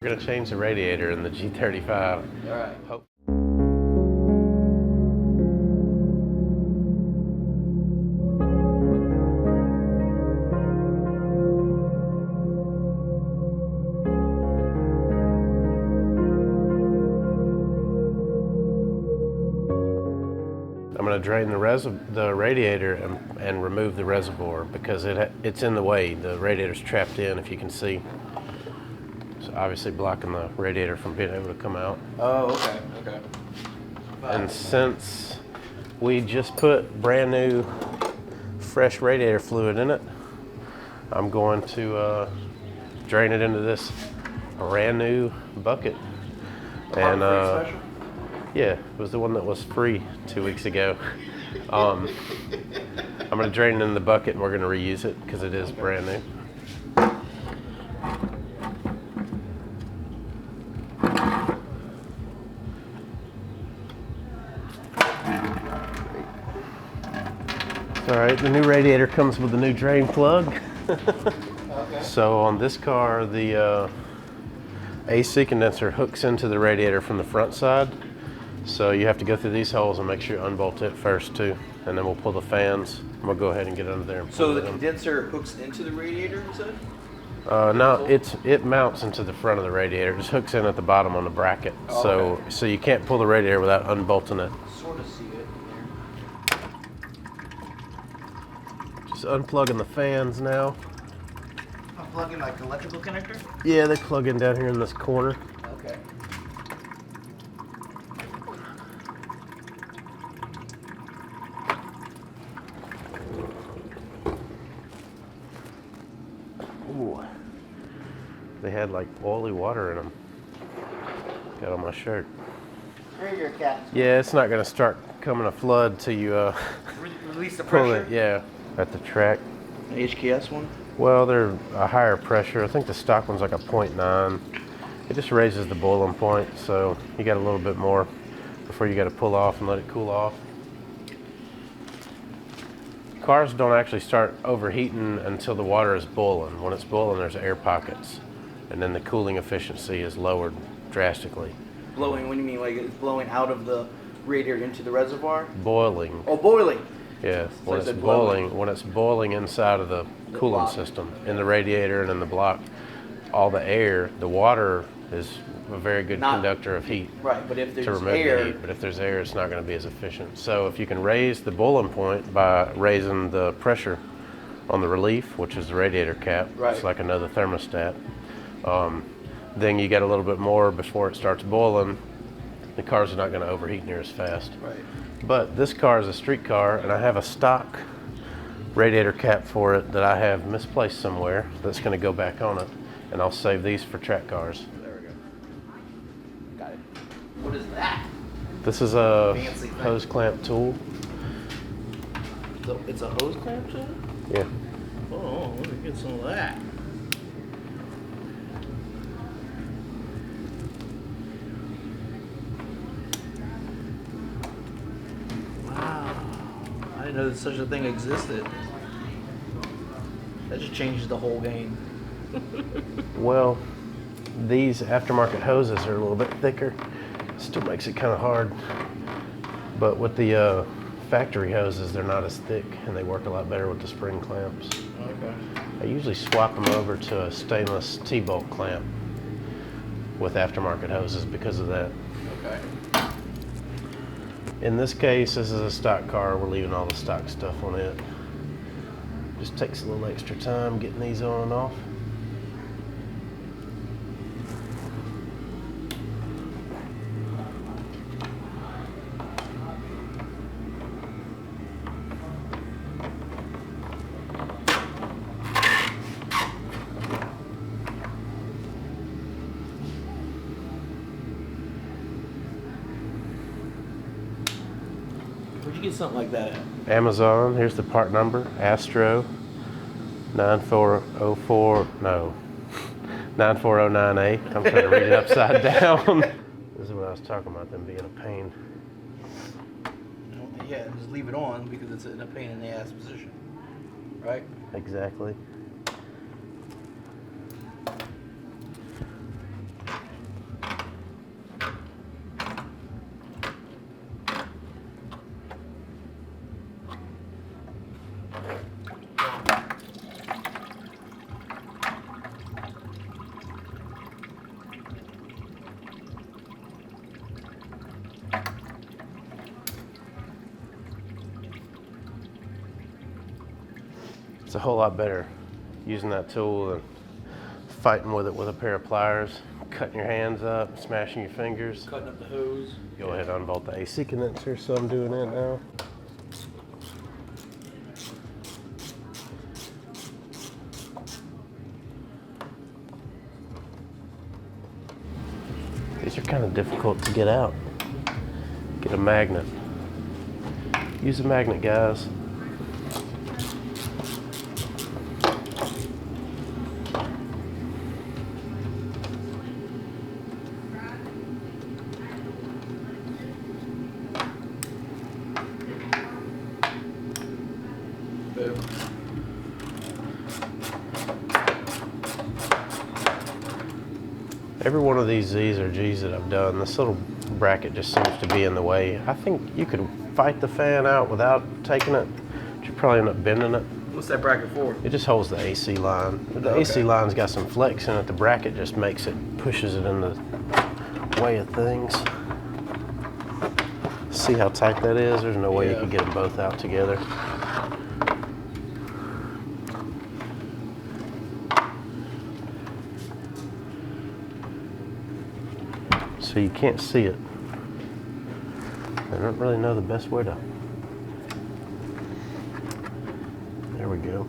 We're gonna change the radiator in the G35. All right. I'm gonna drain the radiator and remove the reservoir because it's in the way. The radiator's trapped in, if you can see. So obviously blocking the radiator from being able to come out. Oh, okay, okay. And since we just put brand new, fresh radiator fluid in it, I'm going to drain it into this brand new bucket. And Special? yeah, it was the one that was free 2 weeks ago. I'm gonna drain it in the bucket and we're gonna reuse it because it is brand new. All right, the new radiator comes with a new drain plug. Okay. So on this car, the AC condenser hooks into the radiator from the front side. So you have to go through these holes and make sure you unbolt it first too. And then we'll pull the fans. We'll go ahead and get under there. And So the condenser hooks into the radiator, you said? No, it mounts into the front of the radiator. It just hooks in at the bottom on the bracket. Oh, okay. So you can't pull the radiator without unbolting it. Sort of see it here. Just unplugging the fans now. Unplugging like electrical connector? Yeah, they plug in down here in this corner. Okay. Ooh. They had like oily water in them. Got on my shirt. Here your cat. Yeah, it's not gonna start coming a flood till you Release the pull pressure? it. Yeah, at the track. The HKS one? Well, they're a higher pressure. I think the stock one's like a 0.9. It just raises the boiling point, so you got a little bit more before you got to pull off and let it cool off. Cars don't actually start overheating until the water is boiling. When it's boiling, there's air pockets, and then the cooling efficiency is lowered drastically. Blowing, what do you mean? Like it's blowing out of the radiator into the reservoir? Boiling. Oh, boiling. Yeah, when it's it's blowing. boiling, when it's boiling inside of the cooling block. system, in the radiator and in the block, all the air, the water is a very good conductor of heat. Right, but if To there's remove air, the heat, but if there's air, it's not going to be as efficient. So if you can raise the boiling point by raising the pressure on the relief, which is the radiator cap, Right. it's like another thermostat, then you get a little bit more before it starts boiling. The cars are not going to overheat near as fast. right. But this car is a street car, and I have a stock radiator cap for it that I have misplaced somewhere that's going to go back on it, and I'll save these for track cars. There we go. Got it. What is that? This is a Fancy thing. hose clamp tool. So it's a hose clamp tool? Yeah. Oh, let me get some of that. Wow. I didn't know that such a thing existed. That just changes the whole game. Well, these aftermarket hoses are a little bit thicker. Still makes it kind of hard. But with the factory hoses, they're not as thick, and they work a lot better with the spring clamps. Okay. I usually swap them over to a stainless T-bolt clamp with aftermarket hoses because of that. Okay. In this case, this is a stock car. We're leaving all the stock stuff on it. Just takes a little extra time getting these on and off. Where'd you get something like that at? Amazon, here's the part number, Astro 9409A. I'm trying to read it upside down. This is what I was talking about, them being a pain. Yeah, just leave it on because it's in a pain in the ass position, right? Exactly. It's a whole lot better using that tool than fighting with it with a pair of pliers, cutting your hands up, smashing your fingers. Cutting up the hose. Go ahead and unbolt the AC condenser, so I'm doing it now. These are kind of difficult to get out. Get a magnet. Use a magnet, guys. Every one of these Z's or G's that I've done, this little bracket just seems to be in the way. I think you could fight the fan out without taking it, but you probably end up bending it. What's that bracket for? It just holds the AC line. The AC line's got some flex in it. The bracket just makes it, pushes it in the way of things. See how tight that is? There's no way you can get them both out together. So you can't see it. I don't really know the best way to. There we go.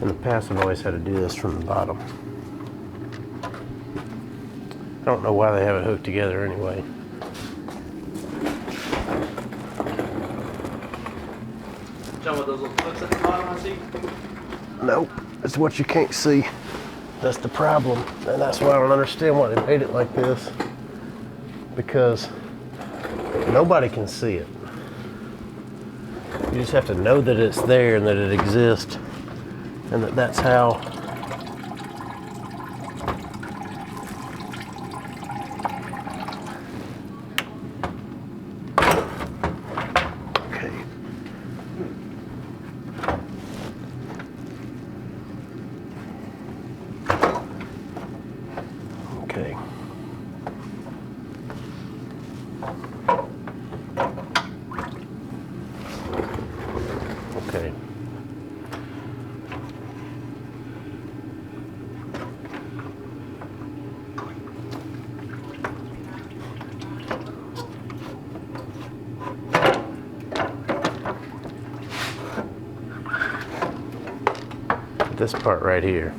In the past, I've always had to do this from the bottom. I don't know why they have it hooked together anyway. John, with those little clips at the bottom, I see? Nope, it's what you can't see. That's the problem, and that's why I don't understand why they made it like this. Because nobody can see it. You just have to know that it's there and that it exists, and that that's how. Okay. Okay. This part right here.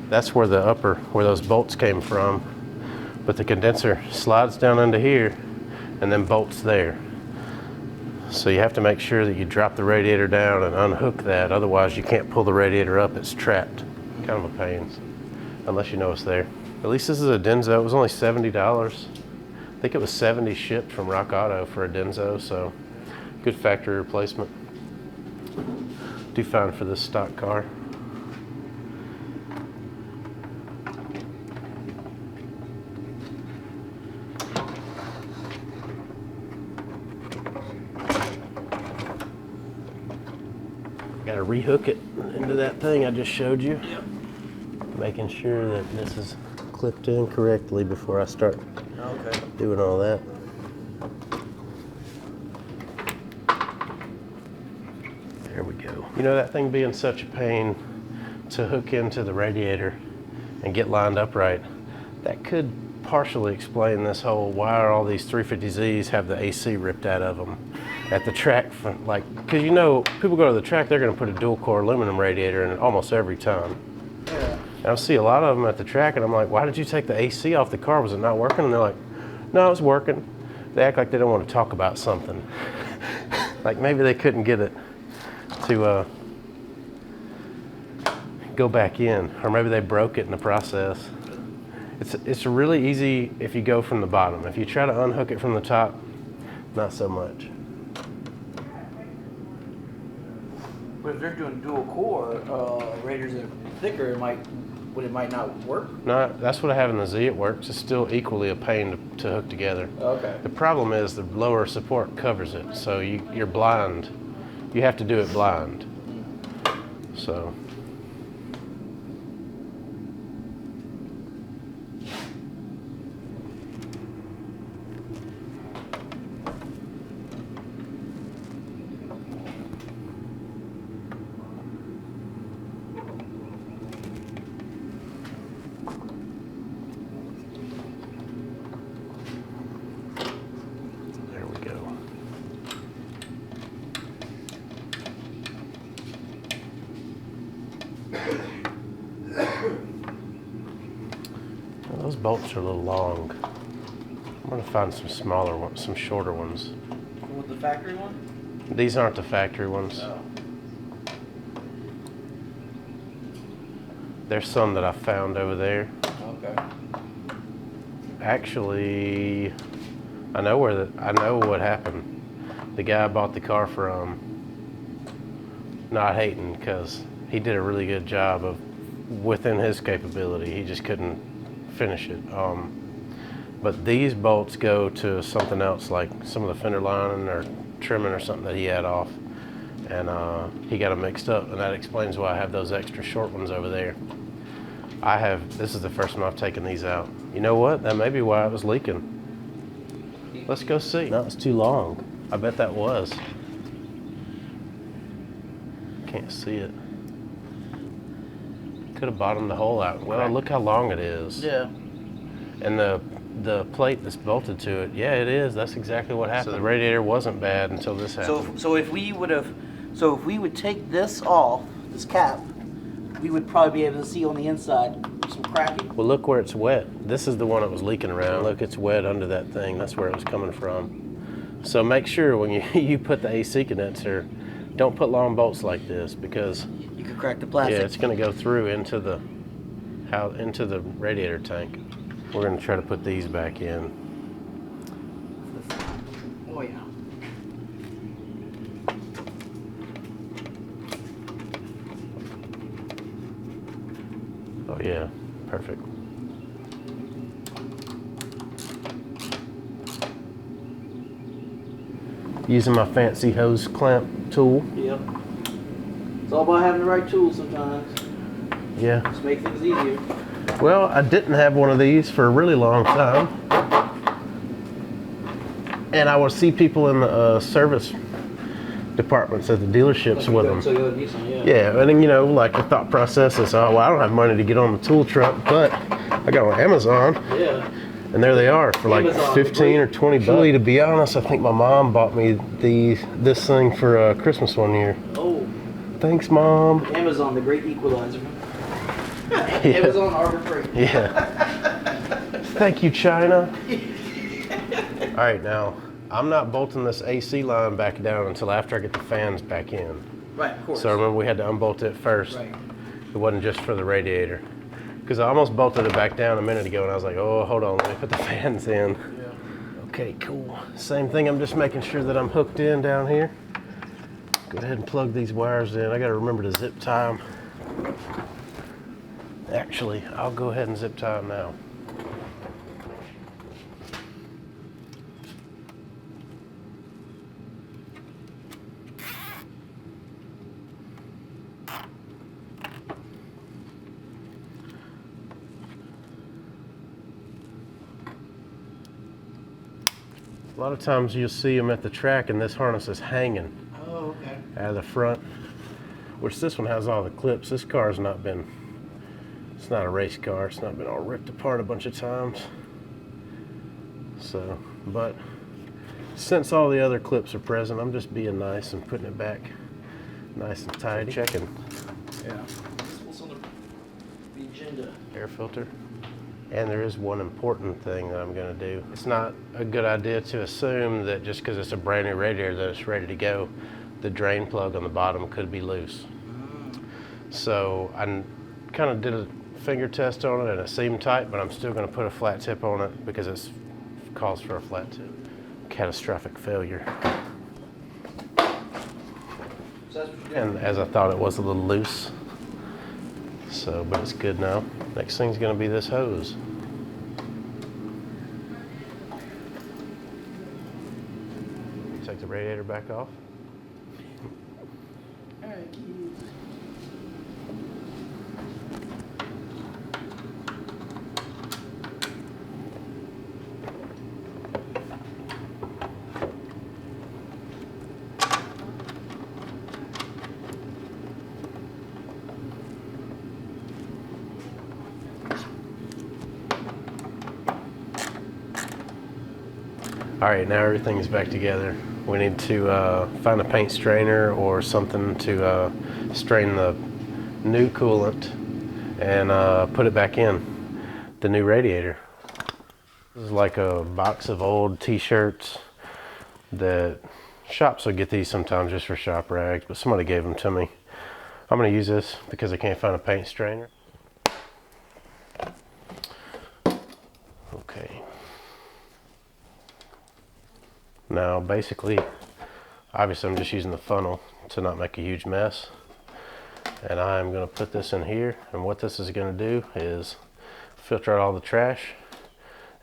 That's where the where those bolts came from. But the condenser slides down into here and then bolts there. So you have to make sure that you drop the radiator down and unhook that. Otherwise you can't pull the radiator up, it's trapped. Kind of a pain, unless you know it's there. At least this is a Denso. It was only $70. I think it was $70 shipped from Rock Auto for a Denso, so good factory replacement. Do fine for this stock car. Got to rehook it into that thing I just showed you. Yep. Making sure that this is clipped in correctly before I start doing all that. There we go. You know, that thing being such a pain to hook into the radiator and get lined up right, that could partially explain this whole why are all these 350Zs have the AC ripped out of them at the track, like, because you know, people go to the track, they're going to put a dual core aluminum radiator in it almost every time. Yeah. And I see a lot of them at the track, and I'm like, why did you take the AC off the car? Was it not working? And they're like, no, it's working. They act like they don't want to talk about something. Like maybe they couldn't get it to go back in, or maybe they broke it in the process. It's really easy if you go from the bottom. If you try to unhook it from the top, not so much. But if they're doing dual core radiators that are thicker, it might not work. No, that's what I have in the Z. It works. It's still equally a pain to hook together. Okay. The problem is the lower support covers it, so you're blind. You have to do it blind. So. Well, those bolts are a little long. I'm gonna find some smaller ones, some shorter ones. With the factory one? These aren't the factory ones. Oh. There's some that I found over there. Okay. Actually, I know what happened. The guy I bought the car from, not hating, because he did a really good job of within his capability. He just couldn't finish it. But these bolts go to something else, like some of the fender lining or trimming or something that he had off, and he got them mixed up, and that explains why I have those extra short ones over there. This is the first time I've taken these out. You know what? That may be why it was leaking. Let's go see. No, it's too long. I bet that was. Can't see it. Could have bottomed the hole out. Well, look how long it is. Yeah. And the plate that's bolted to it, yeah, it is. That's exactly what happened. So the radiator wasn't bad until this happened. So if we would take this off, this cap, we would probably be able to see on the inside some cracking. Well, look where it's wet. This is the one that was leaking around. Look, it's wet under that thing. That's where it was coming from. So make sure when you put the AC condenser, don't put long bolts like this, because you could crack the plastic. Yeah, it's going to go through into the radiator tank. We're going to try to put these back in. Oh yeah. Oh yeah, perfect. Using my fancy hose clamp tool. Yep. It's all about having the right tools sometimes. Yeah. Just make things easier. Well, I didn't have one of these for a really long time. And I would see people in the service departments at the dealerships with them. Yeah, and then, you know, like the thought process is, oh, well, I don't have money to get on the tool truck, but I got on Amazon. Yeah. And there they are for like Amazon, 15 or 20 bucks. Really, to be honest, I think my mom bought me this thing for Christmas one year. Oh. Thanks, Mom. Amazon, the great equalizer. Yeah. Amazon Harbor Freight. Yeah. Thank you, China. All right, now, I'm not bolting this AC line back down until after I get the fans back in. Right, of course. So remember, we had to unbolt it first. Right. It wasn't just for the radiator. Because I almost bolted it back down a minute ago, and I was like, oh, hold on, let me put the fans in. Yeah. Okay, cool. Same thing, I'm just making sure that I'm hooked in down here. Go ahead and plug these wires in. I gotta remember to zip tie them. Actually, I'll go ahead and zip tie them now. A lot of times you'll see them at the track and this harness is hanging out of the front, which this one has all the clips. This car's not been, it's not a race car, it's not been all ripped apart a bunch of times. So, but since all the other clips are present, I'm just being nice and putting it back nice and tidy. Checking. Yeah. What's on the agenda? Air filter. And there is one important thing that I'm going to do. It's not a good idea to assume that just because it's a brand new radiator that it's ready to go, the drain plug on the bottom could be loose. So I kind of did a finger test on it and it seemed tight, but I'm still going to put a flat tip on it because it calls for a flat tip. Catastrophic failure. And as I thought, it was a little loose. So, but it's good now. Next thing's gonna be this hose. Take the radiator back off. All right, All right, now everything's back together. We need to find a paint strainer or something to strain the new coolant and put it back in the new radiator. This is like a box of old t-shirts that shops will get these sometimes just for shop rags, but somebody gave them to me. I'm going to use this because I can't find a paint strainer. Okay. Now basically, obviously I'm just using the funnel to not make a huge mess. And I'm going to put this in here, and what this is going to do is filter out all the trash,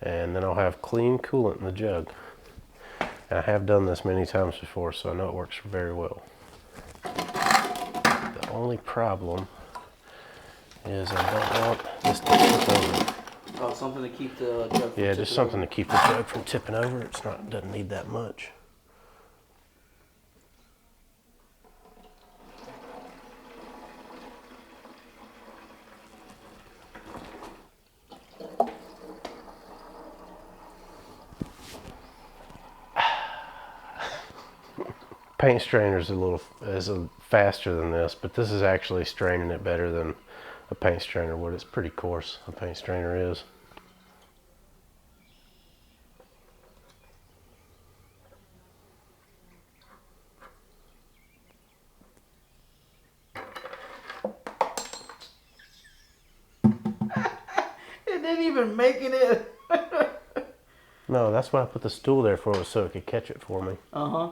and then I'll have clean coolant in the jug. And I have done this many times before, so I know it works very well. The only problem is I don't want this to tip over. Oh, something to keep the jug from Yeah, just something to keep the jug from tipping over. Doesn't need that much. Paint strainer is a faster than this, but this is actually straining it better than a paint strainer would. It's pretty coarse, a paint strainer is. It didn't even make it. No, that's why I put the stool there for it, so it could catch it for me. Uh-huh.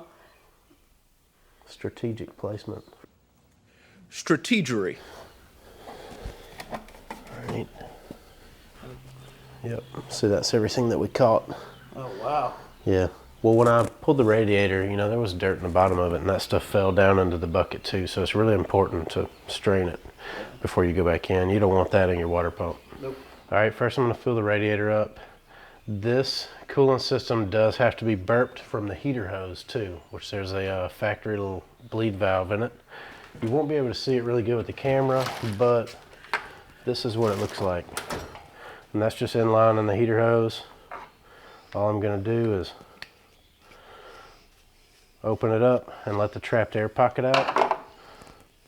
Strategic placement. Strategery. Alright. Yep. See, that's everything that we caught. Oh, wow. Yeah. Well, when I pulled the radiator, you know, there was dirt in the bottom of it, and that stuff fell down into the bucket too. So it's really important to strain it before you go back in. You don't want that in your water pump. Nope. Alright, first I'm going to fill the radiator up. This coolant system does have to be burped from the heater hose too, which there's a factory little bleed valve in it. You won't be able to see it really good with the camera, but this is what it looks like. And that's just in line in the heater hose. All I'm going to do is open it up and let the trapped air pocket out.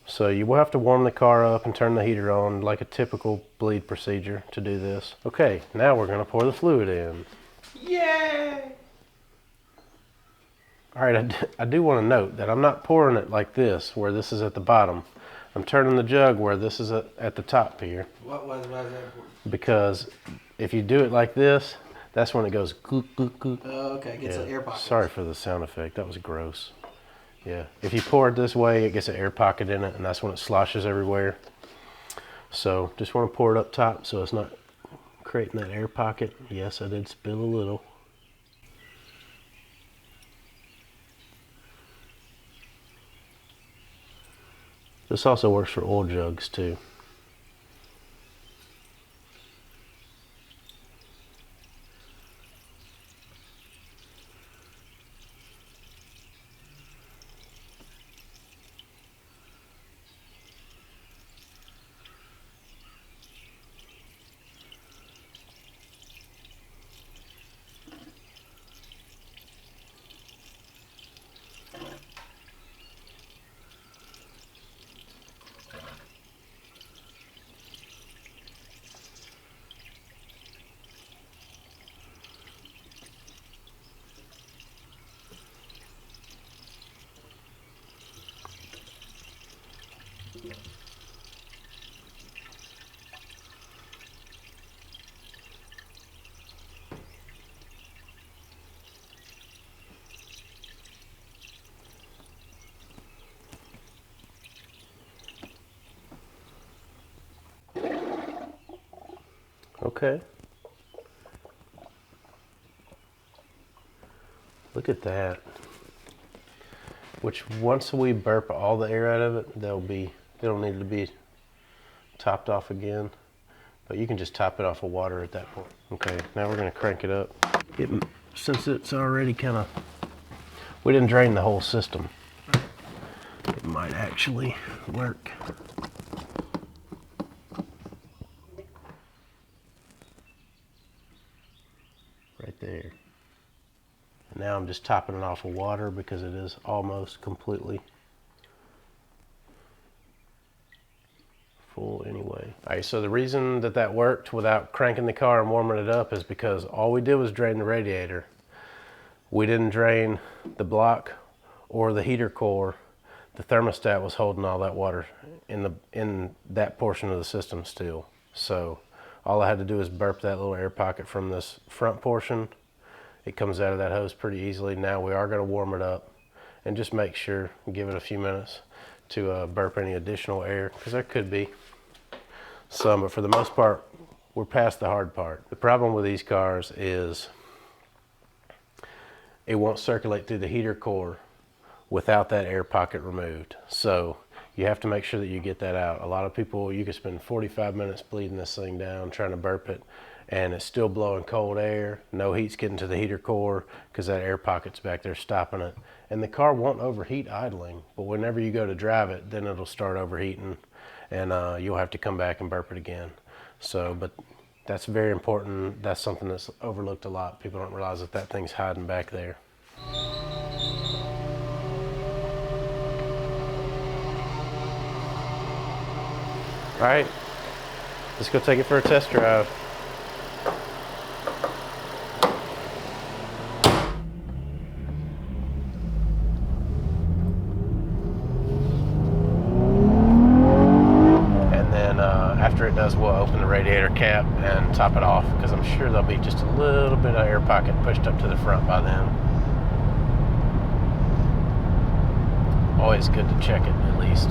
So you will have to warm the car up and turn the heater on like a typical bleed procedure to do this. Okay, now we're going to pour the fluid in. Yay! Alright, I do want to note that I'm not pouring it like this, where this is at the bottom. I'm turning the jug where this is at the top here. Why is that important? Because if you do it like this, that's when it goes gook, gook, gook. Oh, okay. Gets an air pocket. Sorry for the sound effect. That was gross. Yeah. If you pour it this way, it gets an air pocket in it, and that's when it sloshes everywhere. So just want to pour it up top so it's not creating that air pocket. Yes, I did spill a little. This also works for oil jugs too. Okay. Look at that. Which once we burp all the air out of it, they don't need to be topped off again. But you can just top it off of water at that point. Okay, now we're gonna crank it up. Since it's already we didn't drain the whole system. It might actually work. Right there. And now I'm just topping it off with water because it is almost completely full anyway. All right, so the reason that that worked without cranking the car and warming it up is because all we did was drain the radiator. We didn't drain the block or the heater core. The thermostat was holding all that water in that portion of the system still. So all I had to do is burp that little air pocket from this front portion. It comes out of that hose pretty easily. Now we are going to warm it up and just make sure, give it a few minutes to burp any additional air, because there could be some, but for the most part, we're past the hard part. The problem with these cars is it won't circulate through the heater core without that air pocket removed. So you have to make sure that you get that out. A lot of people, you can spend 45 minutes bleeding this thing down, trying to burp it, and it's still blowing cold air. No heat's getting to the heater core because that air pocket's back there stopping it. And the car won't overheat idling, but whenever you go to drive it, then it'll start overheating, and you'll have to come back and burp it again. So, but that's very important. That's something that's overlooked a lot. People don't realize that that thing's hiding back there. All right, let's go take it for a test drive. After it does, we'll open the radiator cap and top it off, because I'm sure there'll be just a little bit of air pocket pushed up to the front by then. Always good to check it at least.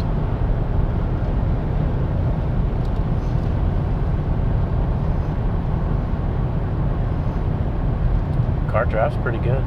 Car drives pretty good.